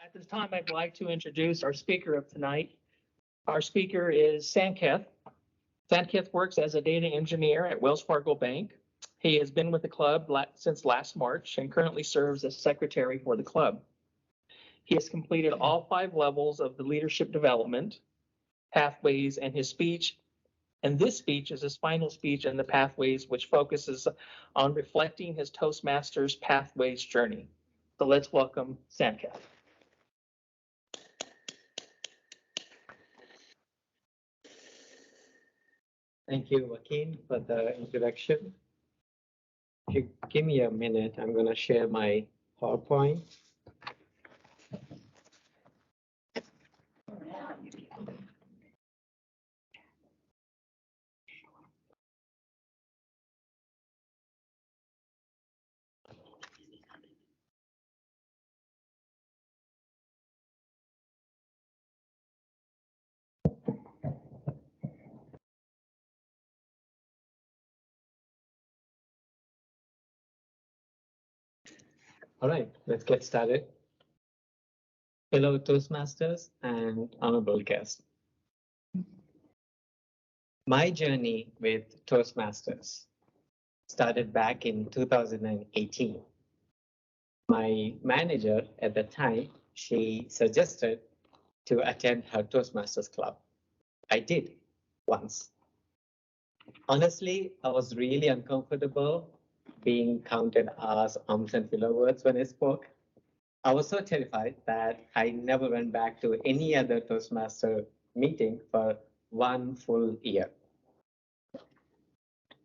At this time, I'd like to introduce our speaker of tonight. Our speaker is Sanketh. Sanketh works as a data engineer at Wells Fargo Bank. He has been with the club since last March and currently serves as secretary for the club. He has completed all 5 levels of the leadership development pathways, and his speech, and this speech is his final speech in the pathways, which focuses on reflecting his Toastmasters pathways journey. So let's welcome Sanketh. Thank you, Joaquin, for the introduction. If you give me a minute, I'm going to share my PowerPoint. All right, let's get started. Hello, Toastmasters and honorable guests. My journey with Toastmasters started back in 2018. My manager at the time, she suggested to attend her Toastmasters club. I did once. Honestly, I was really uncomfortable being counted as arms and below words when I spoke. I was so terrified that I never went back to any other Toastmaster meeting for 1 full year.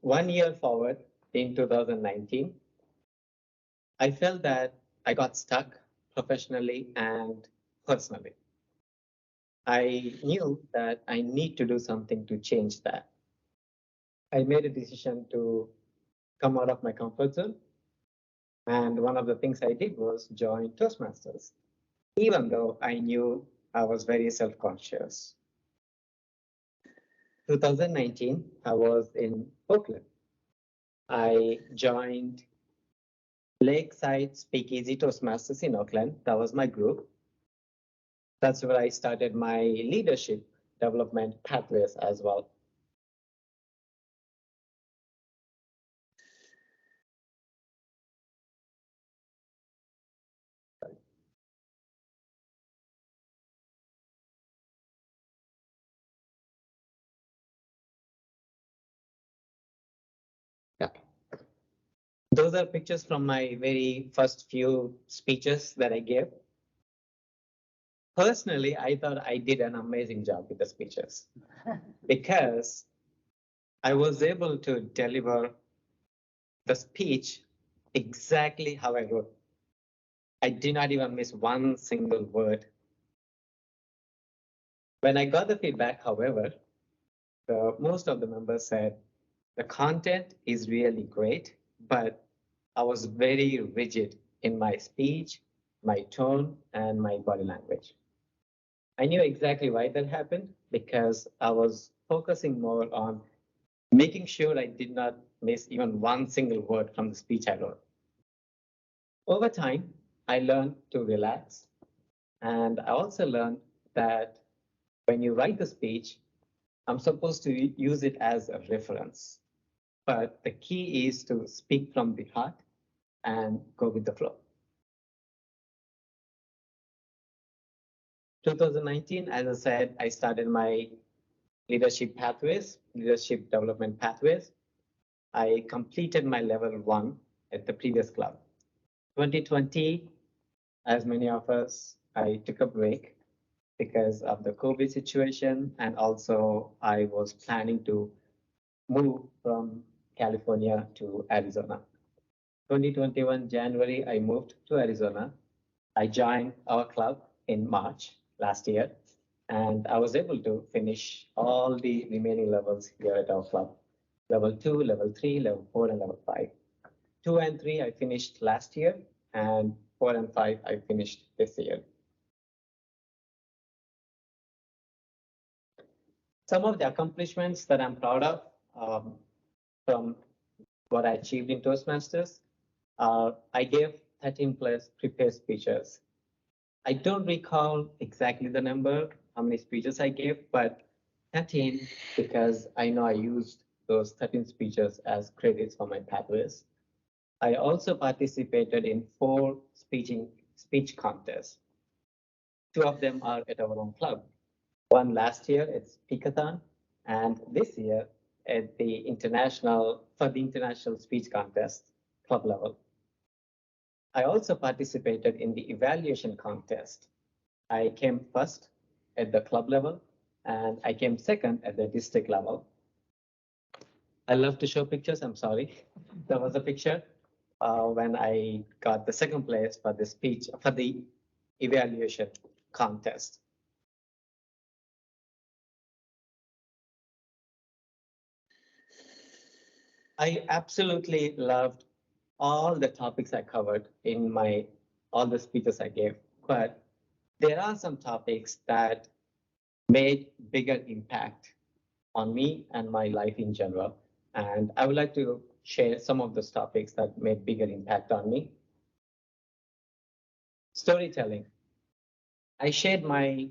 1 year forward in 2019, I felt that I got stuck professionally and personally. I knew that I need to do something to change that. I made a decision to come out of my comfort zone. And one of the things I did was join Toastmasters, even though I knew I was very self-conscious. 2019, I was in Oakland. I joined Lakeside Speakeasy Toastmasters in Oakland. That was my group. That's where I started my leadership development pathways as well. Yeah. Those are pictures from my very first few speeches that I gave. Personally, I thought I did an amazing job with the speeches because I was able to deliver the speech exactly how I wrote. I did not even miss one single word. When I got the feedback, however, most of the members said the content is really great, but I was very rigid in my speech, my tone, and my body language. I knew exactly why that happened because I was focusing more on making sure I did not miss even one single word from the speech I wrote. Over time, I learned to relax, and I also learned that when you write the speech, I'm supposed to use it as a reference. But the key is to speak from the heart and go with the flow. 2019, as I said, I started my leadership development pathways. I completed my level 1 at the previous club. 2020, as many of us, I took a break because of the COVID situation, and also I was planning to move from California to Arizona. 2021 January, I moved to Arizona. I joined our club in March last year, and I was able to finish all the remaining levels here at our club. Level 2, level 3, level 4, and level 5. 2 and 3 I finished last year, and 4 and 5 I finished this year. Some of the accomplishments that I'm proud of from what I achieved in Toastmasters, I gave 13 plus prepared speeches. I don't recall exactly the number, how many speeches I gave, but 13 because I know I used those 13 speeches as credits for my pathways. I also participated in 4 speech contests. 2 of them are at our own club. One last year, it's Speakathon, and this year at the international speech contest, club level. I also participated in the evaluation contest. I came first at the club level and I came second at the district level. I love to show pictures. I'm sorry. There was a picture when I got the second place for the speech for the evaluation contest. I absolutely loved all the topics I covered in all the speeches I gave, but there are some topics that made bigger impact on me and my life in general. And I would like to share some of those topics that made bigger impact on me. Storytelling. I shared my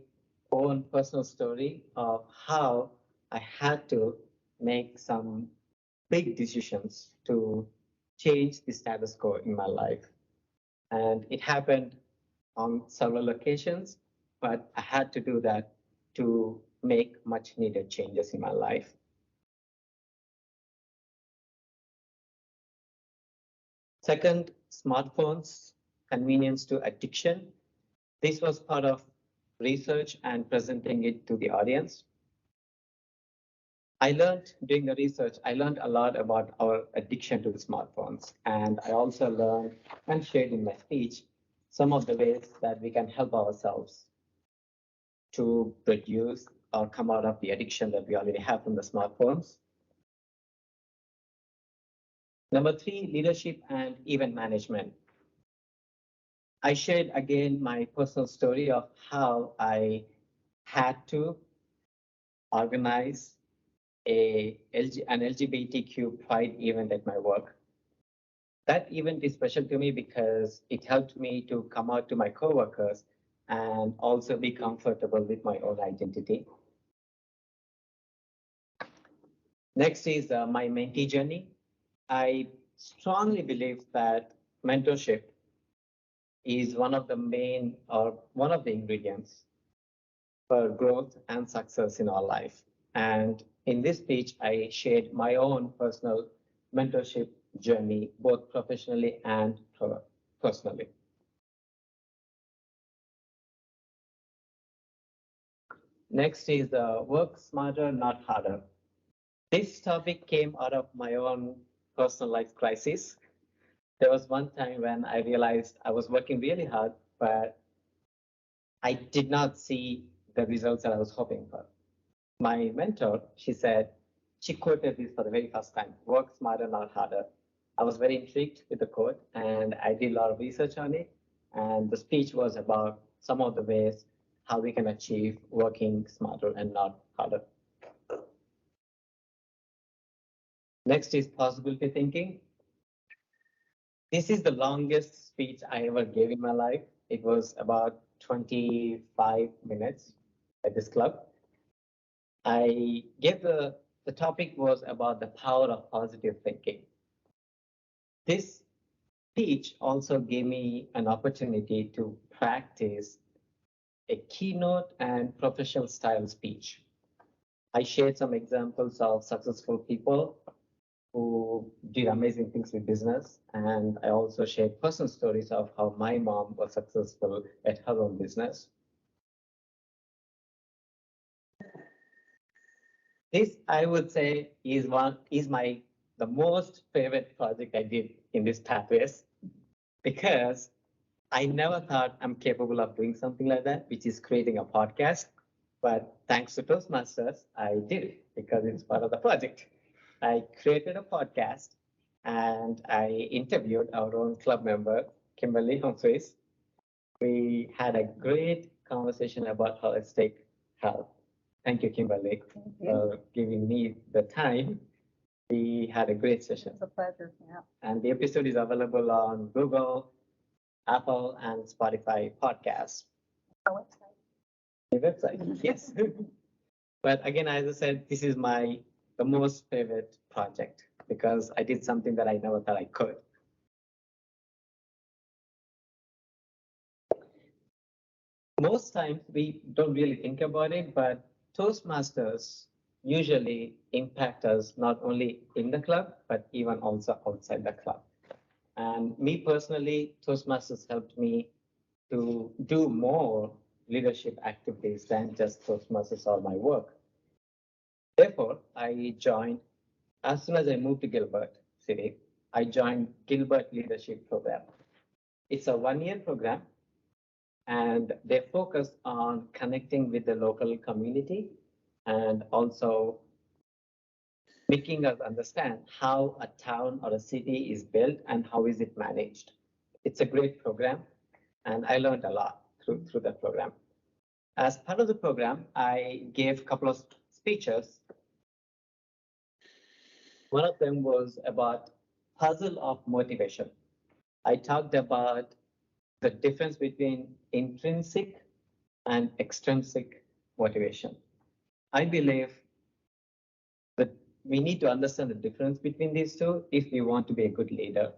own personal story of how I had to make some big decisions to change the status quo in my life. And it happened on several occasions, but I had to do that to make much needed changes in my life. Second, smartphones, convenience to addiction. This was part of research and presenting it to the audience. I learned during the research, I learned a lot about our addiction to the smartphones. And I also learned and shared in my speech some of the ways that we can help ourselves to reduce or come out of the addiction that we already have from the smartphones. Number 3, leadership and event management. I shared again my personal story of how I had to organize an LGBTQ pride event at my work. That event is special to me because it helped me to come out to my coworkers and also be comfortable with my own identity. Next is my mentee journey. I strongly believe that mentorship is one of the main or one of the ingredients for growth and success in our life. And in this speech, I shared my own personal mentorship journey, both professionally and personally. Next is work smarter, not harder. This topic came out of my own personal life crisis. There was one time when I realized I was working really hard, but I did not see the results that I was hoping for. My mentor, she quoted this for the very first time, work smarter, not harder. I was very intrigued with the quote and I did a lot of research on it. And the speech was about some of the ways how we can achieve working smarter and not harder. Next is possibility thinking. This is the longest speech I ever gave in my life. It was about 25 minutes at this club. I gave the topic was about the power of positive thinking. This speech also gave me an opportunity to practice a keynote and professional style speech. I shared some examples of successful people who did amazing things with business. And I also shared personal stories of how my mom was successful at her own business. This, I would say, is the most favorite project I did in this pathways because I never thought I'm capable of doing something like that, which is creating a podcast. But thanks to Toastmasters, I did it because it's part of the project. I created a podcast and I interviewed our own club member, Kimberly Humphreys. We had a great conversation about holistic health. Thank you, Kimberly, for giving me the time. We had a great session. It's a pleasure. Yeah. And the episode is available on Google, Apple, and Spotify podcasts. The website, yes. But again, as I said, this is the most favorite project because I did something that I never thought I could. Most times we don't really think about it, but Toastmasters usually impact us not only in the club, but even also outside the club. And me personally, Toastmasters helped me to do more leadership activities than just Toastmasters or my work. Therefore, I joined, as soon as I moved to Gilbert City, I joined Gilbert Leadership Program. It's a 1-year program and they focus on connecting with the local community and also making us understand how a town or a city is built and how is it managed. It's a great program and I learned a lot through that program. As part of the program, I gave a couple of speeches. One of them was about puzzle of motivation. I talked about the difference between intrinsic and extrinsic motivation. I believe that we need to understand the difference between these two if we want to be a good leader.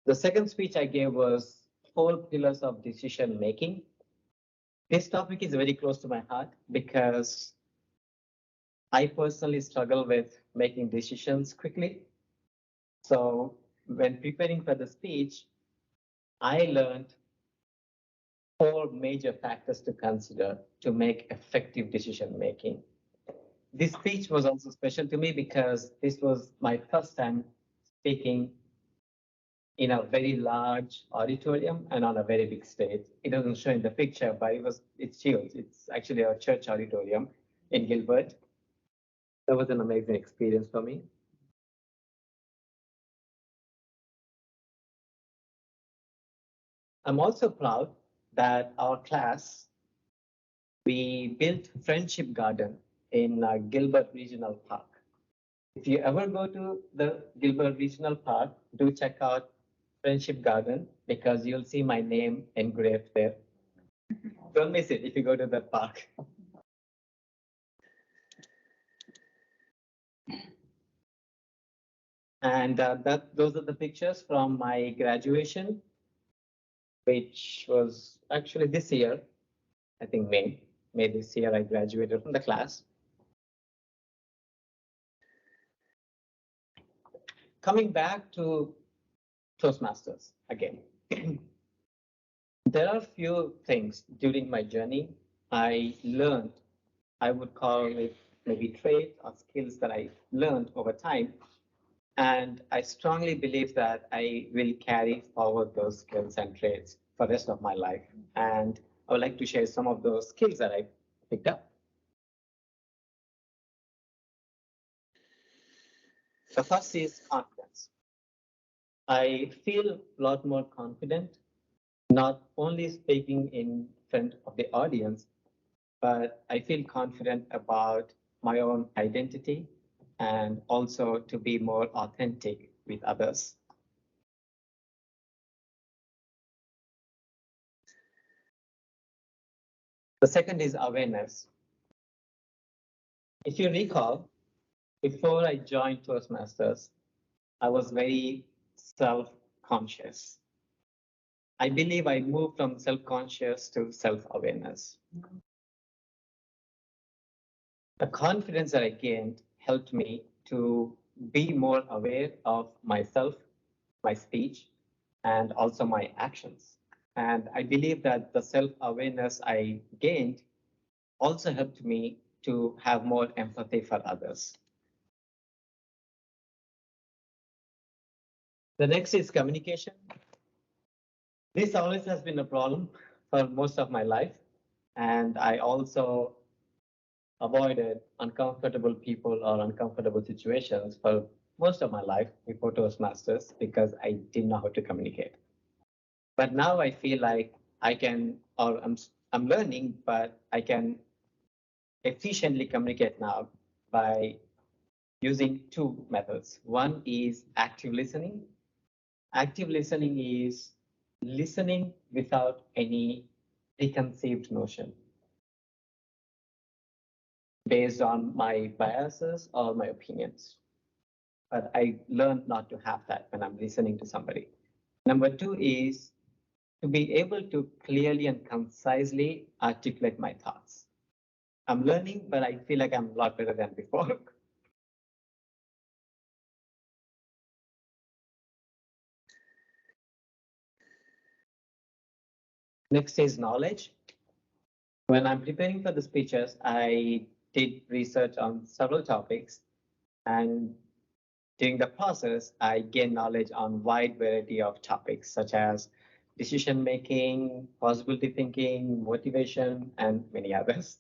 The second speech I gave was 4 pillars of decision making. This topic is very close to my heart because I personally struggle with making decisions quickly. So when preparing for the speech, I learned 4 major factors to consider to make effective decision making. This speech was also special to me because this was my first time speaking in a very large auditorium and on a very big stage. It doesn't show in the picture, but it's huge. It's actually a church auditorium in Gilbert. That was an amazing experience for me. I'm also proud that our class, we built Friendship Garden in Gilbert Regional Park. If you ever go to the Gilbert Regional Park, do check out Friendship Garden because you'll see my name engraved there. Don't miss it if you go to that park. And those are the pictures from my graduation, which was actually this year, I think May this year I graduated from the class. Coming back to Toastmasters again. There are few things during my journey I learned, I would call it maybe traits or skills that I learned over time. And I strongly believe that I will carry forward those skills and traits for the rest of my life. And I would like to share some of those skills that I picked up. The first is confidence. I feel a lot more confident, not only speaking in front of the audience, but I feel confident about my own identity and also to be more authentic with others. The second is awareness. If you recall, before I joined Toastmasters, I was very self-conscious. I believe I moved from self-conscious to self-awareness. The confidence that I gained helped me to be more aware of myself, my speech, and also my actions. And I believe that the self-awareness I gained also helped me to have more empathy for others. The next is communication. This always has been a problem for most of my life. And I also avoided uncomfortable people or uncomfortable situations for most of my life before Toastmasters because I didn't know how to communicate. But now I feel like I can, or I'm learning, but I can efficiently communicate now by using 2 methods. One is active listening. Active listening is listening without any preconceived notion based on my biases or my opinions. But I learned not to have that when I'm listening to somebody. Number two is to be able to clearly and concisely articulate my thoughts. I'm learning, but I feel like I'm a lot better than before. Next is knowledge. When I'm preparing for the speeches, I did research on several topics, and during the process, I gained knowledge on wide variety of topics such as decision making, possibility thinking, motivation, and many others.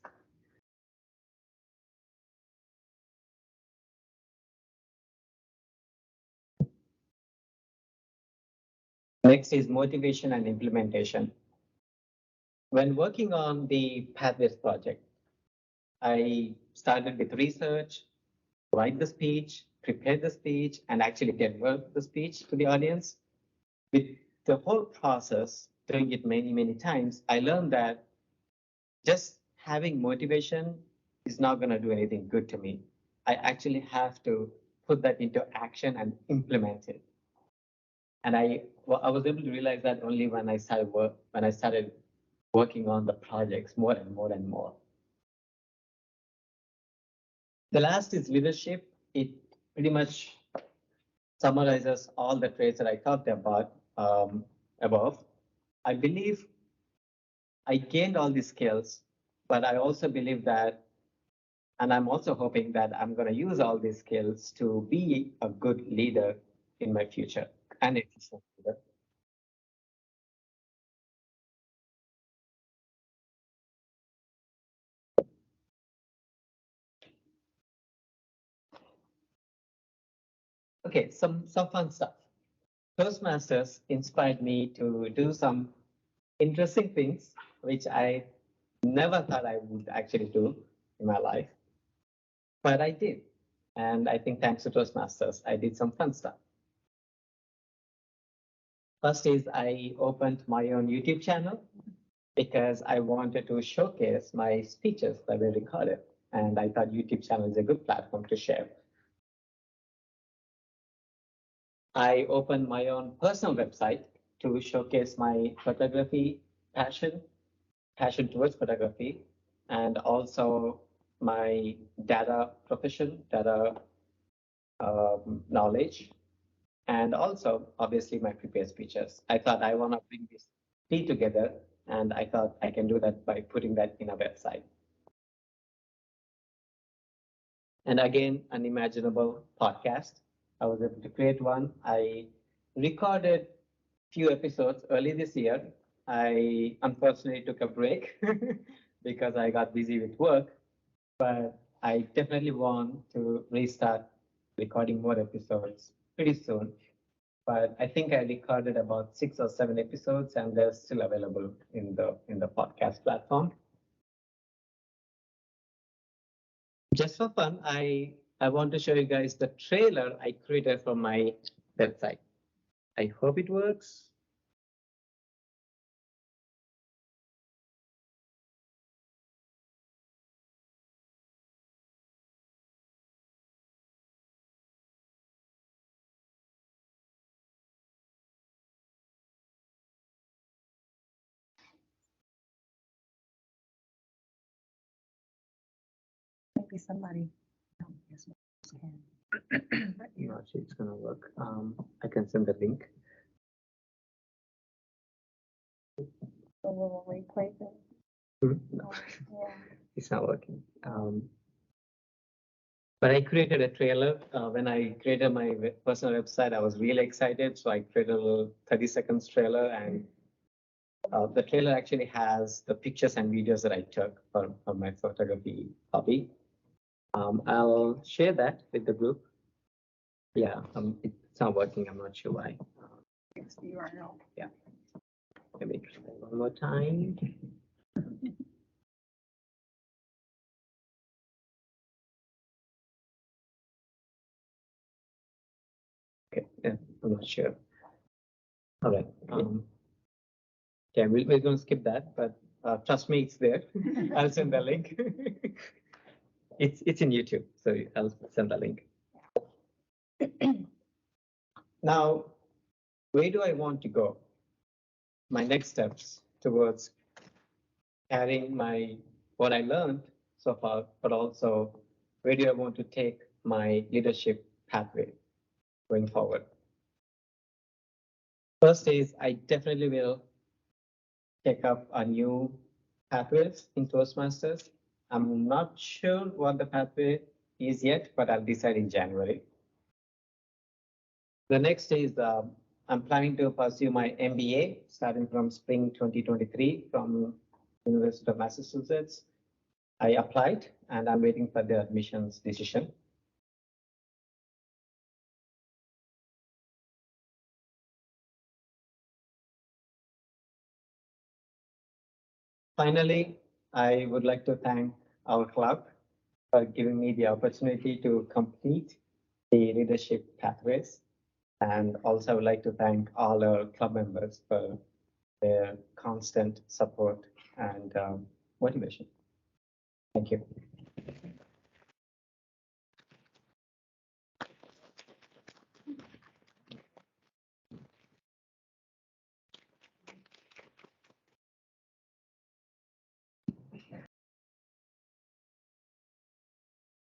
Next is motivation and implementation. When working on the Pathways project, I started with research, write the speech, prepare the speech, and actually deliver the speech to the audience. With the whole process, doing it many, many times, I learned that just having motivation is not going to do anything good to me. I actually have to put that into action and implement it. And I was able to realize that only when I started working on the projects more and more and more. The last is leadership. It pretty much summarizes all the traits that I talked about above. I believe I gained all these skills, but I also believe that, and I'm also hoping that I'm going to use all these skills to be a good leader in my future and efficient leader. Okay, some fun stuff. Toastmasters inspired me to do some interesting things, which I never thought I would actually do in my life, but I did. And I think thanks to Toastmasters, I did some fun stuff. First is I opened my own YouTube channel because I wanted to showcase my speeches that were recorded. And I thought YouTube channel is a good platform to share. I opened my own personal website to showcase my photography passion towards photography, and also my data profession, data knowledge, and also obviously my prepared speeches. I thought I want to bring these three together, and I thought I can do that by putting that in a website. And again, unimaginable podcast. I was able to create one. I recorded few episodes early this year. I unfortunately took a break because I got busy with work, but I definitely want to restart recording more episodes pretty soon. But I think I recorded about 6 or 7 episodes, and they're still available in the podcast platform. Just for fun, I want to show you guys the trailer I created for my website. I hope it works. Maybe somebody. Yes, can. I'm not sure it's gonna work. I can send the link. The little replay thing. No, Yeah. it's not working. But I created a trailer. When I created my personal website, I was really excited. So I created a little 30 seconds trailer, and the trailer actually has the pictures and videos that I took for my photography hobby. I'll share that with the group. Yeah, it's not working. I'm not sure why. It's the URL. Yeah. Let me try one more time. Okay, yeah, I'm not sure. All right. Okay, we're going to skip that, but trust me, it's there. I'll send the link. It's in YouTube, so I'll send the link. Now, where do I want to go? My next steps towards carrying what I learned so far, but also where do I want to take my leadership pathway going forward? First is I definitely will take up a new pathways in Toastmasters. I'm not sure what the pathway is yet, but I'll decide in January. The next is I'm planning to pursue my MBA starting from spring 2023 from University of Massachusetts. I applied and I'm waiting for the admissions decision. Finally, I would like to thank our club for giving me the opportunity to complete the leadership pathways. And also I would like to thank all our club members for their constant support and motivation. Thank you.